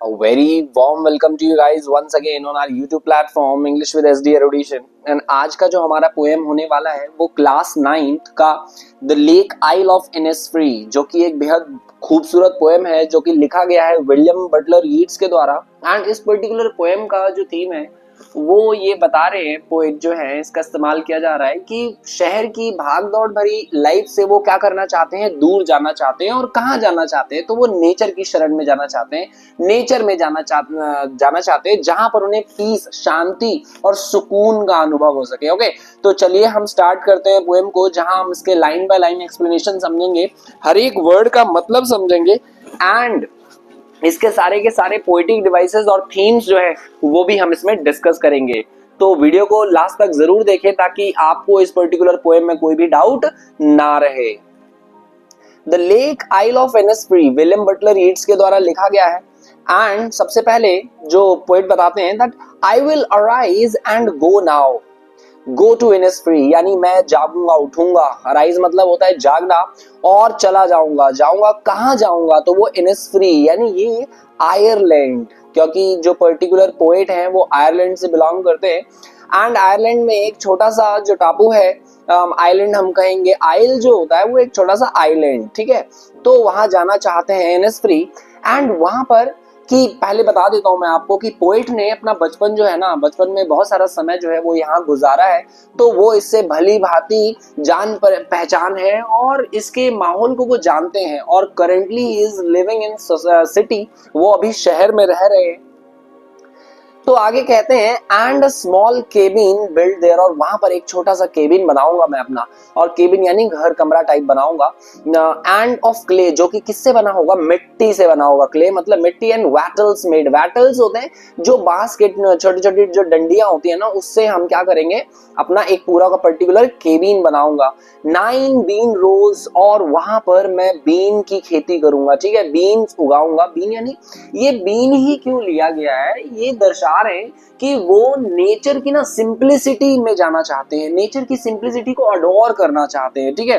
A very warm welcome to you guys once again on our YouTube platform English with SD Erudition. And आज का जो हमारा poem होने वाला है वो क्लास 9th का the lake isle of Innisfree, जो कि एक बेहद खूबसूरत पोएम है जो कि लिखा गया है विलियम बटलर यीट्स के द्वारा। एंड इस पर्टिकुलर पोएम का जो थीम है वो ये बता रहे हैं, पोएट जो है इसका इस्तेमाल किया जा रहा है कि शहर की भाग दौड़ भरी लाइफ से वो क्या करना चाहते हैं, दूर जाना चाहते हैं। और कहाँ जाना चाहते हैं? तो वो नेचर की शरण में जाना चाहते हैं, नेचर में जाना चाहते हैं जहां पर उन्हें पीस, शांति और सुकून का अनुभव हो सके। ओके, तो चलिए हम स्टार्ट करते हैं पोएम को, जहां हम इसके लाइन बाय लाइन एक्सप्लेनेशन समझेंगे, हर एक वर्ड का मतलब समझेंगे एंड इसके सारे के सारे पोएटिक डिवाइसेस और थीम्स जो है वो भी हम इसमें डिस्कस करेंगे। तो वीडियो को लास्ट तक जरूर देखें ताकि आपको इस पर्टिकुलर पोएम में कोई भी डाउट ना रहे। The lake isle of Innisfree William Butler Yeats के द्वारा लिखा गया है। एंड सबसे पहले जो पोएट बताते हैं that I will arise and go now, go to Innisfree यानी मैं जागूंगा, उठूंगा। अराइज मतलब होता है जागना, और चला जाऊंगा। जाऊंगा कहाँ जाऊंगा? तो वो इनिसफ्री यानी ये आयरलैंड, क्योंकि जो पर्टिकुलर पोएट हैं वो आयरलैंड से बिलोंग करते हैं। एंड आयरलैंड में एक छोटा सा जो टापू है, आइलैंड हम कहेंगे, आइल जो होता है वो एक छोटा सा आइलैंड, ठीक है। तो वहां जाना चाहते हैं इनिसफ्री। एंड वहां पर कि पहले बता देता हूं मैं आपको कि पोएट ने अपना बचपन जो है ना, बचपन में बहुत सारा समय जो है वो यहाँ गुजारा है, तो वो इससे भली भांति जान पहचान है और इसके माहौल को वो जानते हैं। और currently he is living in city, वो अभी शहर में रह रहे हैं। तो आगे कहते हैं and a small cabin build their, और वहां पर एक छोटा सा केबिन बनाऊंगा मैं अपना, और केबिन यानी घर कमरा टाइप बनाऊंगा। एंड ऑफ क्ले, जो कि किससे बना होगा? मिट्टी से बना होगा। क्ले मतलब मिट्टी। एंड वैटल्स मेड, वैटल्स होते हैं जो बांस के छोटी छोटी जो डंडियां होती है ना, उससे हम क्या करेंगे, अपना एक पूरा का पर्टिकुलर केबिन बनाऊंगा। 9 बीन रोज, और वहां पर मैं बीन की खेती करूंगा, ठीक है, बीन उगाऊंगा। बीन यानी ये बीन ही क्यों लिया गया है, ये दर्शा रहे हैं कि वो नेचर की ना सिंप्लिसिटी में जाना चाहते हैं, नेचर की सिंप्लिसिटी को अडोर करना चाहते हैं, ठीक है।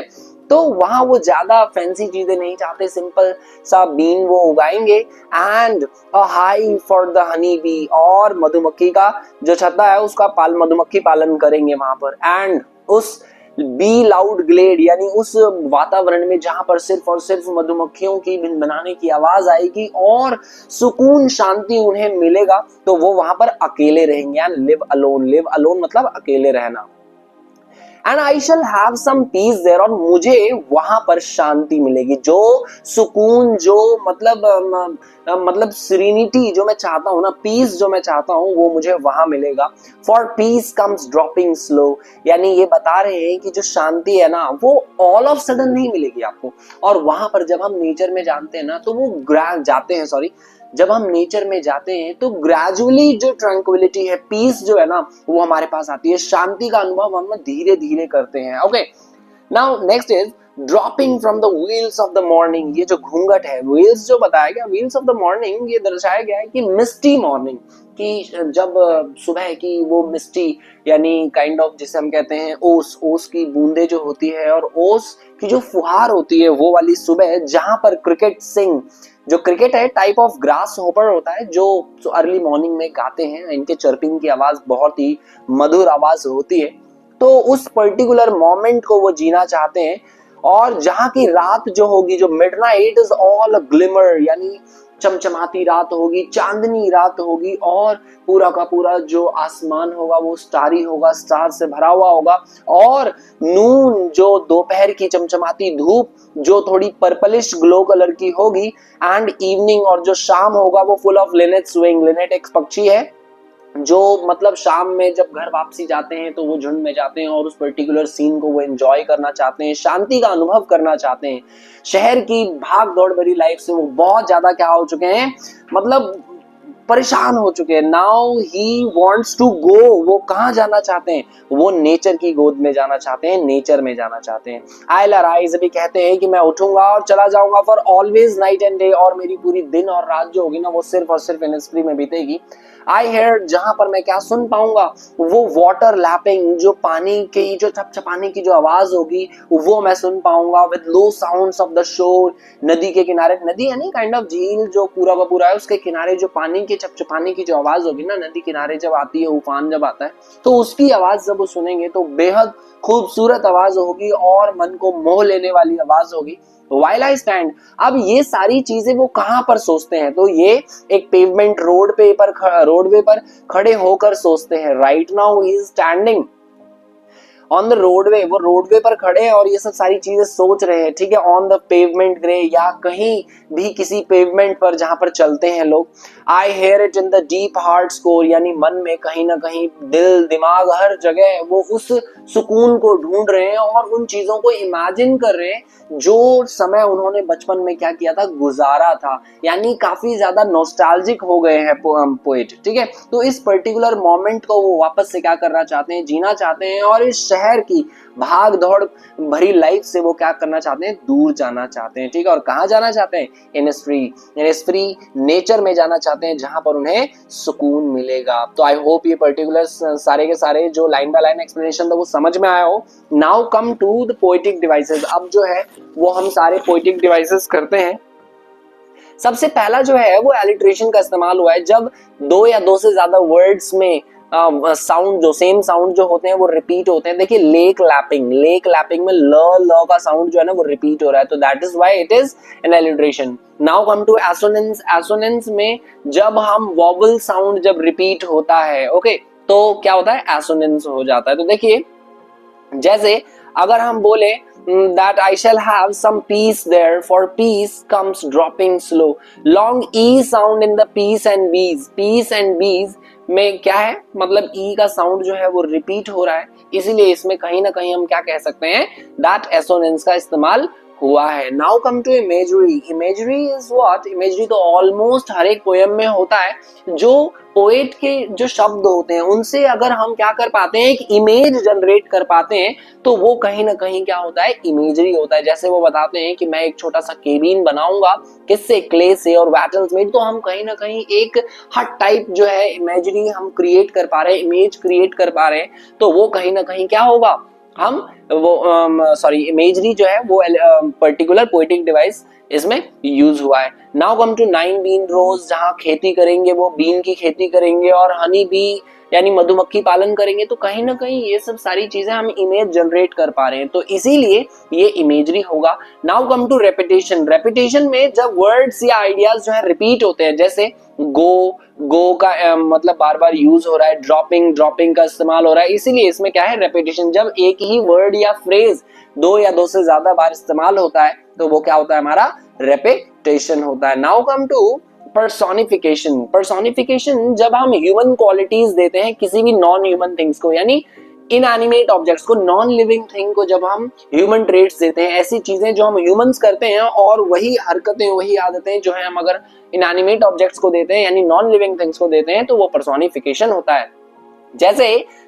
तो वहां वो ज्यादा फैंसी चीजें नहीं चाहते, सिंपल सा बीन वो उगाएंगे। And a hive for the honey bee, और मधुमक्खी का जो छत्ता है उसका मधुमक्खी पालन करेंगे वहां पर। एंड उस बी लाउड ग्लेड यानी उस वातावरण में जहां पर सिर्फ और सिर्फ मधुमक्खियों की भिनभिनाने की आवाज आएगी और सुकून शांति उन्हें मिलेगा, तो वो वहां पर अकेले रहेंगे। लिव अलोन, लिव अलोन मतलब अकेले रहना। And I shall have some peace there, और मुझे वहां पर शांति मिलेगी, जो सुकून, जो मतलब सीरेनिटी जो मैं चाहता हूँ ना, पीस जो मैं चाहता हूँ वो मुझे वहां मिलेगा। For piece comes dropping slow, यानी ये बता रहे हैं कि जो शांति है ना वो ऑल ऑफ सडन नहीं मिलेगी आपको। और वहां पर जब हम नेचर में जानते हैं ना, तो वो जब हम नेचर में जाते हैं तो ग्रेजुअली जो ट्रैंक्विलिटी है, पीस जो है ना, वो हमारे पास आती है। शांति का अनुभव हम धीरे धीरे करते हैं। Okay, now next is dropping from the wheels of the morning. ये जो घूंघट है, व्हील्स जो बताया गया, व्हील्स ऑफ द मॉर्निंग, ये दर्शाया गया है कि मिस्टी मॉर्निंग, कि जब सुबह की वो मिस्टी यानी काइंड ऑफ जिसे हम कहते हैं ओस की बूंदे जो होती है, और ओस की जो फुहार होती है, वो वाली सुबह जहां पर क्रिकेट सिंग, जो क्रिकेट है टाइप ऑफ ग्रास होपर होता है जो अर्ली मॉर्निंग में गाते हैं, इनके चर्पिंग की आवाज बहुत ही मधुर आवाज होती है। तो उस पर्टिकुलर मोमेंट को वो जीना चाहते हैं। और जहां की रात जो होगी, जो मिडनाइट इज ऑल ग्लिमर, यानी चमचमाती रात होगी, चांदनी रात होगी, और पूरा का पूरा जो आसमान होगा वो स्टारी होगा, स्टार से भरा हुआ होगा। और नून जो दोपहर की चमचमाती धूप जो थोड़ी पर्पलिश ग्लो कलर की होगी। एंड इवनिंग और जो शाम होगा वो फुल ऑफ लिनेट्स विंग, लिनेट एक पक्षी है जो मतलब शाम में जब घर वापसी जाते हैं तो वो झुंड में जाते हैं और उस पर्टिकुलर सीन को वो एंजॉय करना चाहते हैं, शांति का अनुभव करना चाहते हैं। शहर की भाग दौड़ भरी लाइफ से वो बहुत ज्यादा क्या हो चुके हैं, मतलब परेशान हो चुके हैं। Now he wants to go, वो कहाँ जाना चाहते हैं, वो नेचर की गोद में जाना चाहते हैं, नेचर में जाना चाहते हैं। आई अराइज भी कहते हैं कि मैं उठूंगा और चला जाऊंगा for always night and day, और मेरी पूरी दिन और रात जो होगी ना वो सिर्फ और सिर्फ इनिस्फ्री में बीतेगी। आई हेयर, जहां पर मैं क्या सुन पाऊंगा, वो वाटर लैपिंग, जो पानी की जो छपछपाने की जो आवाज होगी वो मैं सुन पाऊंगा। With low sounds of the shore, नदी के किनारे, नदी यानी काइंड ऑफ झील जो पूरा का पूरा है, उसके किनारे जो पानी के छपछपाने की जो आवाज होगी ना, नदी किनारे जब आती है, उफान जब आता है, तो उसकी आवाज जब वो सुनेंगे तो बेहद खूबसूरत आवाज होगी और मन को मोह लेने वाली आवाज होगी। While I stand, अब ये सारी चीजें वो कहां पर सोचते हैं, तो ये एक पेवमेंट रोडवे पर खड़े होकर सोचते हैं। Right now he is standing on the roadway, वो रोडवे पर खड़े हैं और ये सब सारी चीजें सोच रहे हैं, ठीक है। ऑन द पेवमेंट ग्रे, या कहीं भी किसी पेवमेंट पर जहां पर चलते हैं लोग। I hear it in the deep heart's core, यानी मन में कहीं ना कहीं, दिल दिमाग हर जगह वो उस सुकून को ढूंढ रहे हैं और उन चीजों को इमेजिन कर रहे हैं जो समय उन्होंने बचपन में क्या किया था, गुजारा था। यानी काफी ज्यादा नॉस्टैल्जिक हो गए हैं पोएट, ठीक है। तो इस पर्टिकुलर मोमेंट को वो वापस से क्या करना चाहते हैं, जीना चाहते हैं, और इस शहर की भाग दौड़ भरी लाइफ से वो क्या करना चाहते हैं, दूर जाना चाहते हैं, ठीक है। और कहाँ जाना चाहते हैं, इनिस्फ्री नेचर में जाना चाहते हैं, जहां पर उन्हें सुकून मिलेगा। तो आई होप ये पर्टिकुलर सारे के सारे जो लाइन बाय लाइन एक्सप्लेनेशन था वो समझ में आया हो। Now come to the poetic devices. अब जो है वो हम सारे पोएटिक डिवाइसेस करते हैं। सबसे पहला जो है वो एलिट्रेशन का इस्तेमाल हुआ है, जब दो या दो से ज्यादा वर्ड्स में साउंड, जो सेम साउंड जो होते हैं वो रिपीट होते हैं। देखिए लेक लैपिंग में ल का साउंड जो है ना वो रिपीट हो रहा है, तो that is why it is an alliteration. Now come to assonance. Assonance में जब हम वॉवल साउंड जब रिपीट होता है, ओके, तो क्या होता है, एसोनेंस हो जाता है। तो देखिए जैसे अगर हम बोले that I shall have some peace there, for peace comes dropping slow, long e sound in the peace and bees में क्या है, मतलब ई का साउंड जो है वो रिपीट हो रहा है, इसीलिए इसमें कहीं ना कहीं हम क्या कह सकते हैं, दैट एसोनेंस का इस्तेमाल हुआ है। Now come to imagery. Imagery is what, imagery तो ऑलमोस्ट हर एक पोएम में होता है। जो पोएट के जो शब्द होते हैं उनसे अगर हम क्या कर पाते हैं, एक इमेज जनरेट कर पाते हैं, तो वो कहीं ना कहीं क्या होता है, इमेजरी होता है। जैसे वो बताते हैं कि मैं एक छोटा सा केबिन बनाऊंगा, किससे, क्ले से और वैटल्स में, तो हम कहीं ना कहीं एक हट टाइप जो है इमेजरी हम क्रिएट कर पा रहे हैं, इमेज क्रिएट कर पा रहे हैं, तो वो कहीं ना कहीं क्या होगा, हम वो इमेजरी जो है वो पर्टिकुलर पोएटिक डिवाइस इसमें यूज हुआ है। नाउ कम टू 9 बीन रोज, जहां खेती करेंगे, वो बीन की खेती करेंगे, और हनी बी यानी मधुमक्खी पालन करेंगे, तो कहीं ना कहीं ये सब सारी चीजें हम इमेज जनरेट कर पा रहे हैं, तो इसीलिए ये इमेजरी होगा। Now come to repetition. Repetition में जब वर्ड्स या आइडियाज जो है रिपीट होते हैं, जैसे गो का मतलब बार बार यूज हो रहा है, ड्रॉपिंग का इस्तेमाल हो रहा है, इसीलिए इसमें क्या है, रेपिटेशन। जब एक ही वर्ड या फ्रेज दो या दो से ज्यादा बार इस्तेमाल होता है तो वो क्या होता है, हमारा रेपिटेशन होता है। Now come to personification. Personification जब हम ह्यूमन क्वालिटीज देते हैं किसी भी नॉन ह्यूमन थिंग्स को, यानी इनएनिमेट ऑब्जेक्ट्स को, नॉन लिविंग थिंग को जब हम ह्यूमन ट्रेट्स देते हैं, ऐसी चीजें जो हम ह्यूमंस करते हैं और वही हरकतें वही आदतें जो है हम अगर इनएनिमेट ऑब्जेक्ट्स को देते हैं यानी नॉन लिविंग थिंग्स को देते हैं, तो वो पर्सोनिफिकेशन होता है। जैसे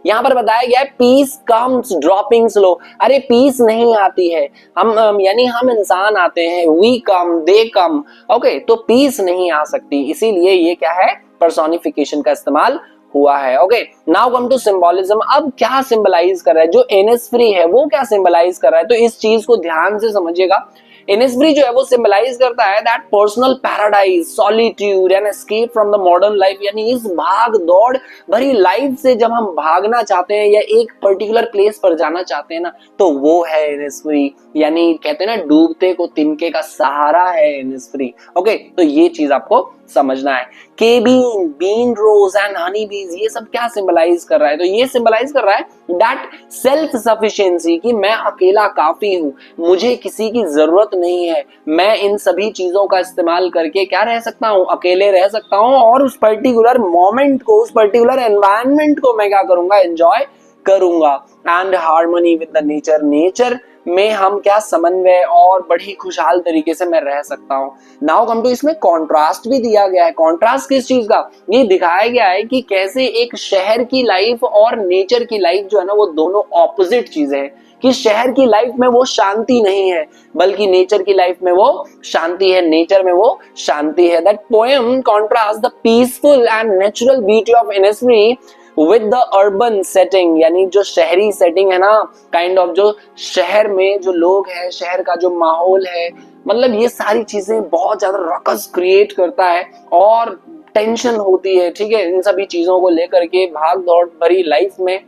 यहाँ पर बताया गया है पीस कम्स ड्रॉपिंग स्लो। अरे पीस नहीं आती है, हम यानी हम इंसान आते हैं, we come, they come, okay, तो पीस नहीं आ सकती, इसीलिए ये क्या है, पर्सोनिफिकेशन का इस्तेमाल हुआ है। Okay, now come to symbolism. अब क्या सिंबलाइज कर रहा है, जो इनिस्फ्री है वो क्या सिंबलाइज कर रहा है, तो इस चीज को ध्यान से समझिएगा। इनिस्फ्री जो है वो सिंबलाइज करता है that personal paradise, solitude and escape from the modern life, यानी इस भाग दौड़ भरी लाइफ से जब हम भागना चाहते हैं या एक पर्टिकुलर प्लेस पर जाना चाहते हैं ना, तो वो है इनिस्फ्री। यानी कहते हैं ना, डूबते को तिनके का सहारा है इनिस्फ्री। ओके, तो ये चीज आपको समझना है। Cabin, bean rows and honey bees, ये सब क्या सिंबलाइज कर रहा है, तो ये सिंबलाइज कर रहा है दैट सेल्फ सफिशिएंसी, कि मैं अकेला काफी हूं, मुझे किसी की जरूरत नहीं है, मैं इन सभी चीजों का इस्तेमाल करके क्या रह सकता हूं, अकेले रह सकता हूं, और उस पर्टिकुलर मोमेंट को, उस पर्टिकुलर एनवायरनमेंट को मैं क्या करूंगा, एंजॉय करूंगा। And harmony with the nature. Nature में हम क्या समन्वय और बड़ी खुशहाल तरीके से मैं रह सकता हूँ। नाउ कम टू, इसमें कॉन्ट्रास्ट भी दिया गया है। कॉन्ट्रास्ट किस चीज का? ये दिखाया गया है कि कैसे एक शहर की लाइफ और नेचर की लाइफ जो है ना, वो दोनों ऑपोजिट चीजें हैं। कि शहर की लाइफ में वो शांति नहीं है, बल्कि नेचर की लाइफ में वो शांति है, नेचर में वो शांति है। That poem contrast the peaceful and natural beauty of Innisfree with the urban setting, यानी जो शहरी सेटिंग है ना, काइंड ऑफ जो शहर में जो लोग हैं, शहर का जो माहौल है, मतलब ये सारी चीजें बहुत ज्यादा रकस क्रिएट करता है और टेंशन होती है। ठीक है, इन सभी चीजों को लेकर के भाग दौड़ भरी लाइफ में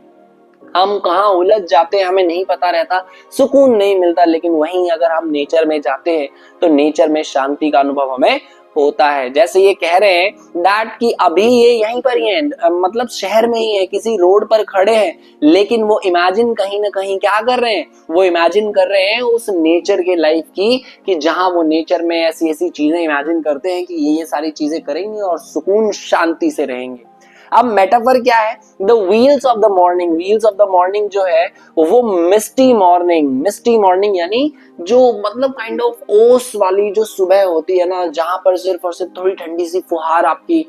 हम कहाँ उलझ जाते हैं हमें नहीं पता रहता, सुकून नहीं मिलता। लेकिन वहीं अगर हम नेचर में जाते हैं तो नेचर में शांति का अनुभव हमें होता है। जैसे ये कह रहे हैं दैट कि अभी ये यहीं पर ही है, मतलब शहर में ही है, किसी रोड पर खड़े हैं, लेकिन वो इमेजिन कहीं ना कहीं क्या कर रहे हैं, वो इमेजिन कर रहे हैं उस नेचर के लाइफ की, कि जहां वो नेचर में ऐसी ऐसी चीजें इमेजिन करते हैं कि ये सारी चीजें करेंगे और सुकून शांति से रहेंगे। अब मेटाफर क्या है? The wheels of the morning, wheels of the morning जो है वो मिस्टी मॉर्निंग, मिस्टी मॉर्निंग यानी जो मतलब काइंड ऑफ ओस वाली जो सुबह होती है ना, जहां पर सिर्फ और सिर्फ थोड़ी ठंडी सी फुहार आपकी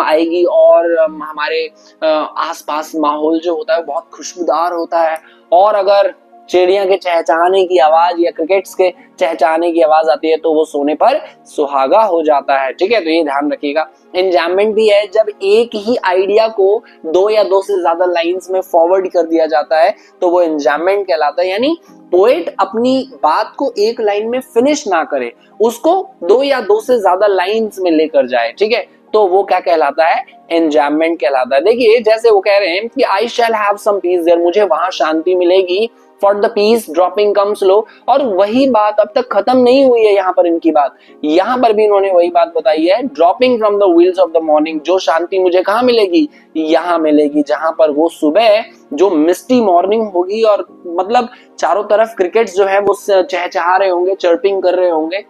आएगी और हमारे आसपास माहौल जो होता है वो बहुत खुशबूदार होता है। और अगर चिड़िया के चहचहाने की आवाज या क्रिकेट्स के चहचहाने की आवाज आती है तो वो सोने पर सुहागा हो जाता है। ठीक है, तो ये ध्यान रखिएगा। एंजायमेंट भी है जब एक ही आइडिया को दो या दो से ज्यादा लाइंस में फॉरवर्ड कर दिया जाता है तो वो एंजायमेंट कहलाता है। यानी पोएट अपनी बात को एक लाइन में फिनिश ना करे, उसको दो या दो से ज्यादा लाइंस में लेकर जाए। ठीक है, तो वो क्या कहलाता है? एंजायमेंट कहलाता है। देखिए जैसे वो कह रहे हैं कि I shall have some peace there, मुझे वहां शांति मिलेगी। For the peace dropping comes low, और वही बात अब तक खत्म नहीं हुई है। यहाँ पर इनकी बात, यहाँ पर भी इन्होंने वही बात बताई है, dropping from the wheels of the morning, जो शांति मुझे कहाँ मिलेगी? यहाँ मिलेगी, जहां पर वो सुबह जो मिस्टी मॉर्निंग होगी और मतलब चारों तरफ क्रिकेट्स जो है वो चहचहा रहे होंगे, चर्पिंग कर रहे होंगे।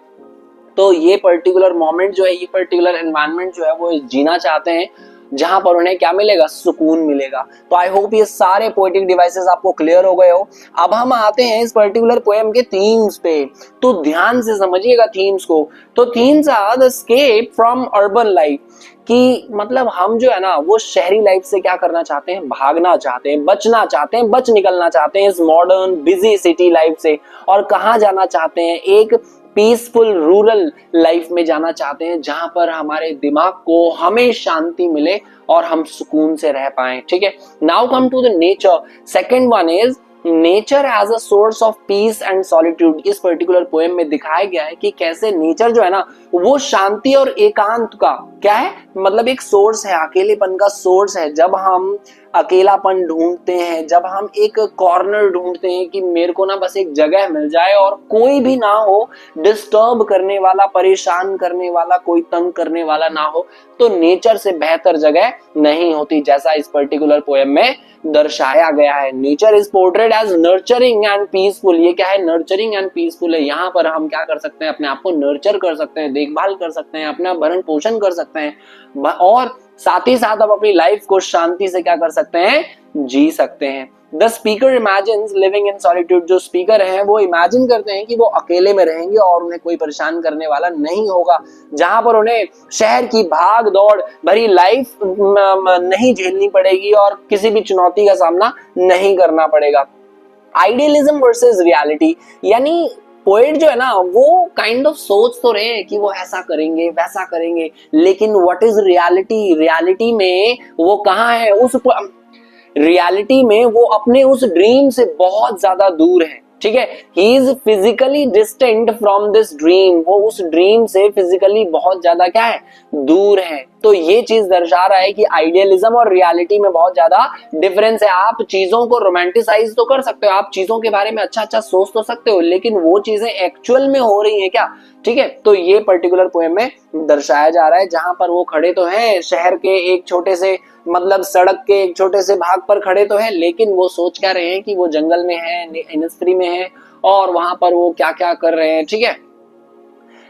तो ये पर्टिकुलर मोमेंट जो है, ये पर्टिकुलर एनवायरनमेंट जो है वो जीना चाहते हैं, जहां पर उन्हें क्या मिलेगा? सुकून मिलेगा। तो आई होप ये सारे पोएटिक डिवाइसेस आपको क्लियर हो गए हो। अब हम आते हैं इस पर्टिकुलर पोएम के थीम्स पे, तो ध्यान से समझिएगा थीम्स को। तो themes are the escape from urban life, कि मतलब हम जो है ना वो शहरी लाइफ से क्या करना चाहते हैं? भागना चाहते हैं, बचना चाहते हैं, बच निकलना चाहते हैं इस मॉडर्न बिजी सिटी लाइफ से। और कहाँ जाना चाहते हैं? एक पीसफुल रूरल लाइफ में जाना चाहते हैं, जहां पर हमारे दिमाग को हमें शांति मिले और हम सुकून से रह पाएं। ठीक है, now come to the nature. Second one is nature as a source of peace and solitude. इस पर्टिकुलर पोएम में दिखाया गया है कि कैसे नेचर जो है ना वो शांति और एकांत का क्या है, मतलब एक सोर्स है, अकेलेपन का सोर्स है। जब हम अकेलापन ढूंढते हैं, जब हम एक कॉर्नर ढूंढते हैं कि मेरे को ना बस एक जगह मिल जाए और कोई भी ना हो डिस्टर्ब करने वाला, परेशान करने वाला, कोई तंग करने वाला ना हो, तो नेचर से बेहतर जगह नहीं होती, जैसा इस पर्टिकुलर पोएम में दर्शाया गया है। Nature is portrayed as nurturing and peaceful. ये क्या है? नर्चरिंग एंड पीसफुल है। यहाँ पर हम क्या कर सकते हैं? अपने आप को नर्चर कर सकते हैं, देखभाल कर सकते हैं, अपना भरण पोषण कर सकते हैं, और साथ ही साथ आप अपनी लाइफ को शांति से क्या कर सकते हैं? जी सकते हैं। The speaker imagines living in solitude. जो स्पीकर हैं वो इमेजिन करते हैं कि वो अकेले में रहेंगे और उन्हें कोई परेशान करने वाला नहीं होगा, जहां पर उन्हें शहर की भाग दौड़ भरी लाइफ नहीं झेलनी पड़ेगी और किसी भी चुनौती का सामना नहीं करना पड़ेगा। आइडियलिज्म वर्सेस रियलिटी, यानी पोएट जो है ना वो काइंड ऑफ सोच तो रहे हैं कि वो ऐसा करेंगे वैसा करेंगे, लेकिन व्हाट इज रियलिटी? रियलिटी में वो कहाँ है? उस रियलिटी में वो अपने उस ड्रीम से बहुत ज्यादा दूर है। ठीक है, he is physically distant from this dream. वो उस ड्रीम से फिजिकली बहुत ज्यादा क्या है? दूर है। तो ये चीज दर्शा रहा है कि आइडियलिज्म और रियलिटी में बहुत ज्यादा डिफरेंस है। आप चीजों को रोमांटिसाइज तो कर सकते हो, आप चीजों के बारे में अच्छा अच्छा सोच तो सकते हो, लेकिन वो चीजें एक्चुअल में हो रही है क्या? ठीक है, तो ये पर्टिकुलर पोएम में दर्शाया जा रहा है, जहां पर वो खड़े तो हैं शहर के एक छोटे से, मतलब सड़क के एक छोटे से भाग पर खड़े तो हैं, लेकिन वो सोच क्या रहे हैं कि वो जंगल में है, इनिस्फ्री में है, और वहां पर वो क्या क्या कर रहे हैं। ठीक है,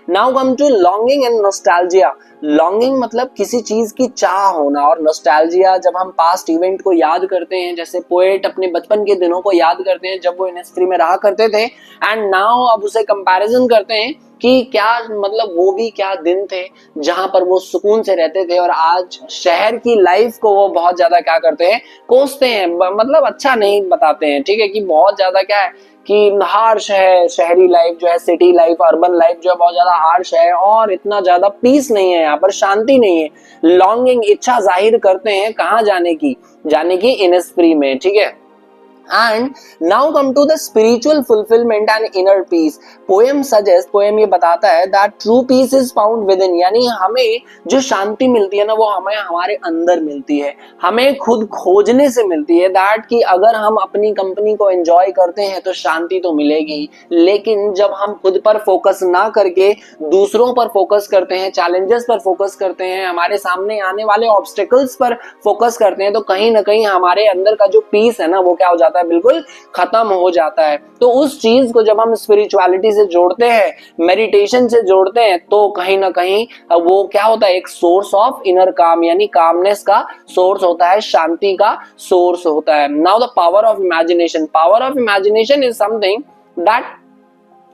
now come to longing and nostalgia. Longing मतलब किसी चीज की चाह होना, और नॉस्टैल्जिया जब हम पास्ट इवेंट को याद करते हैं, जैसे पोएट अपने बचपन के दिनों को याद करते हैं जब वो इनिस्फ्री में रहा करते थे, एंड नाउ अब उसे कंपैरिजन करते हैं कि क्या मतलब वो भी क्या दिन थे जहां पर वो सुकून से रहते थे, और आज शहर की लाइफ को वो बहुत ज्यादा क्या करते हैं, कोसते हैं, मतलब अच्छा नहीं बताते हैं, ठीक है, कि बहुत ज्यादा क्या है कि हार्श है शहरी लाइफ जो है, सिटी लाइफ, अर्बन लाइफ जो है बहुत ज्यादा हार्श है, और इतना ज्यादा पीस नहीं है, यहाँ पर शांति नहीं है। लॉन्गिंग, इच्छा जाहिर करते हैं कहाँ जाने की इनिस्फ्री में, ठीक है। And now come to the spiritual fulfillment and inner peace. Poem ये बताता है that true peace is found within, यानी हमें जो शांति मिलती है ना वो हमें हमारे अंदर मिलती है, हमें खुद खोजने से मिलती है। that कि अगर हम अपनी कंपनी को एंजॉय करते हैं तो शांति तो मिलेगी, लेकिन जब हम खुद पर फोकस ना करके दूसरों पर फोकस करते हैं, चैलेंजेस पर फोकस करते हैं, हमारे सामने आने वाले ऑब्स्टेकल्स पर फोकस करते हैं, तो कहीं ना कहीं हमारे अंदर का जो पीस है ना वो क्या हो जाता है, बिल्कुल खत्म हो जाता है। तो उस चीज को जब हम स्पिरिचुअलिटी से जोड़ते हैं, मेडिटेशन से जोड़ते हैं, तो कहीं ना कहीं वो क्या होता है, एक सोर्स ऑफ इनर काम, यानी कामनेस का सोर्स होता है, शांति का सोर्स होता है। Now the power of imagination is something that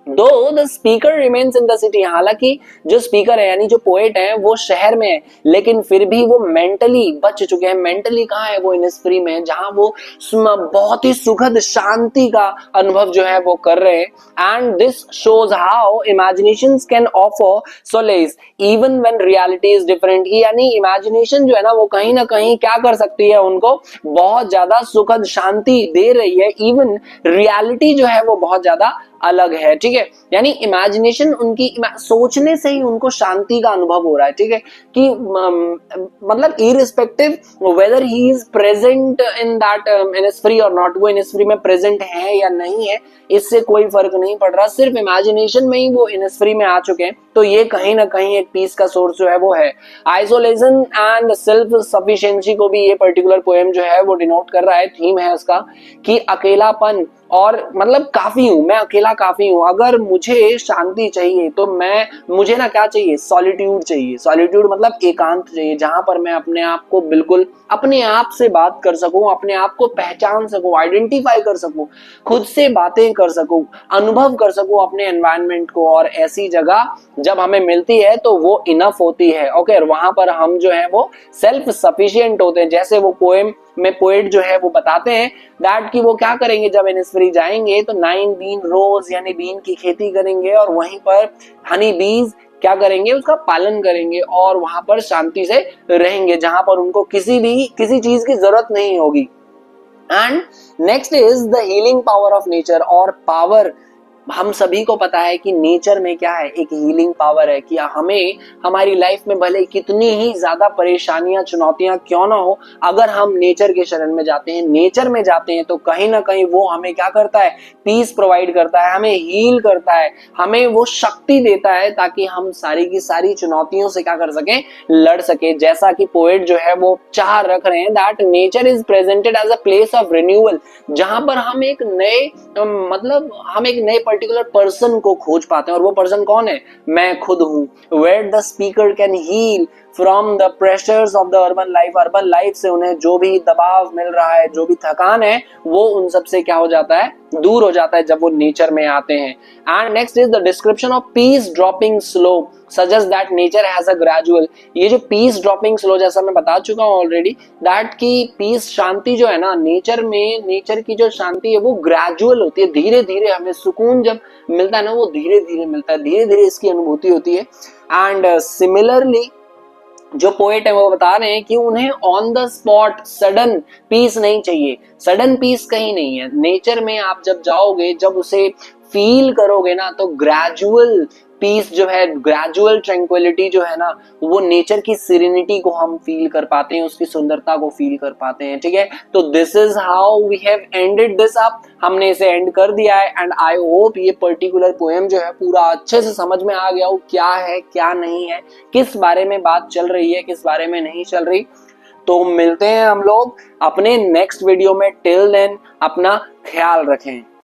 though the speaker remains in the city, हालांकि जो स्पीकर है यानी जो पोएट है वो शहर में है, लेकिन फिर भी वो मेंटली बच चुके हैं। मेंटली कहाँ है वो, इनिस्फ्री में, जहां वो बहुत ही सुखद शांति का अनुभव जो है वो कर रहे हैं। And this shows how imaginations can offer solace even when reality is different, यानी इमेजिनेशन जो है ना वो कहीं ना कहीं क्या कर सकती है, उनको बहुत ज्यादा सुखद शांति दे रही है, इवन रियलिटी जो है वो बहुत ज्यादा अलग है, ठीक है। यानी इमेजिनेशन उनकी सोचने से ही उनको शांति का अनुभव हो रहा है, ठीक है, कि मतलब irrespective weather he is present in that Innisfree और नॉट, वो इनिस्फ्री में प्रेजेंट है या नहीं है इससे कोई फर्क नहीं पड़ रहा, सिर्फ इमेजिनेशन में ही वो इनिस्फ्री में आ चुके हैं। तो ये कहीं ना कहीं एक पीस का सोर्स जो है वो है। आइसोलेशन एंड सेल्फ सफिशिएंसी को भी ये पर्टिकुलर पोएम जो है वो डिनोट कर रहा है, थीम है उसका कि अकेलापन, और मतलब काफी हूं मैं, अकेला काफी हूं, अगर मुझे शांति चाहिए तो मुझे ना क्या चाहिए, सॉलिट्यूड चाहिए। सॉलिट्यूड मतलब एकांत चाहिए, जहां पर मैं अपने आप को बिल्कुल अपने आप से बात कर सकूं, अपने आप को पहचान सकूं, आइडेंटिफाई कर सकूं, खुद से बातें कर सकूं, अनुभव कर सकूं अपने एनवायरनमेंट को। और ऐसी जगह जब हमें मिलती है तो वो इनफ होती है, ओके, और वहां पर हम जो है वो सेल्फ सफिशिएंट होते हैं। जैसे वो पोएम में पोएट जो है वो बताते हैं दैट कि वो क्या करेंगे, जब इनिस्फ्री जाएंगे तो 9 बीन रोज यानी बीन की खेती करेंगे, और वहीं पर हनी बीज क्या करेंगे, उसका पालन करेंगे, और वहां पर शांति से रहेंगे, जहां पर उनको किसी चीज की जरूरत नहीं होगी। And next is the healing power of nature. और पावर हम सभी को पता है कि नेचर में क्या है, एक हीलिंग पावर है, कि हमें हमारी लाइफ में भले कितनी ही ज्यादा परेशानियां चुनौतियां क्यों ना हो, अगर हम नेचर के शरण में जाते हैं, नेचर में जाते हैं, तो कहीं ना कहीं वो हमें क्या करता है, पीस प्रोवाइड करता है, हमें हील करता है, हमें वो शक्ति देता है ताकि हम सारी की सारी चुनौतियों से क्या कर सके, लड़ सके। जैसा कि पोएट जो है वो चाह रख रहे हैं that nature is presented as a place of renewal, जहां पर हम एक नए हम एक नए पर्टिकुलर पर्सन को खोज पाते हैं, और वो पर्सन कौन है, मैं खुद हूं। Where the speaker can heal from the pressures of the urban life से उन्हें जो भी दबाव मिल रहा है, जो भी थकान है, वो उन सब से क्या हो जाता है, दूर हो जाता है जब वो नेचर में आते हैं। And next is the description of peace dropping slow suggest that nature has a gradual. ये जो पीस ड्रॉपिंग स्लो, जैसा मैं बता चुका हूं ऑलरेडी, दैट की पीस शांति जो है ना नेचर में, नेचर की जो शांति है वो ग्रेजुअल होती है, धीरे धीरे हमें सुकून जब मिलता है ना वो धीरे धीरे मिलता है, धीरे धीरे इसकी अनुभूति होती है। एंड सिमिलरली जो पोएट है वो बता रहे हैं कि उन्हें on the spot sudden peace नहीं चाहिए। सडन पीस कहीं नहीं है, नेचर में आप जब जाओगे, जब उसे फील करोगे ना, तो ग्रेजुअल पीस जो है, ग्रेजुअल ट्रैंक्विलिटी जो है ना, वो नेचर की सीरेनिटी को हम फील कर पाते हैं, उसकी सुंदरता को फील कर पाते हैं, ठीक है। तो this is how we have ended this up, हमने इसे एंड कर दिया है। एंड आई होप ये पर्टिकुलर पोएम जो है पूरा अच्छे से समझ में आ गया हो, क्या है क्या नहीं है, किस बारे में बात चल रही है, किस बारे में नहीं चल रही। तो मिलते हैं हम लोग अपने नेक्स्ट वीडियो में, टिल देन अपना ख्याल रखें।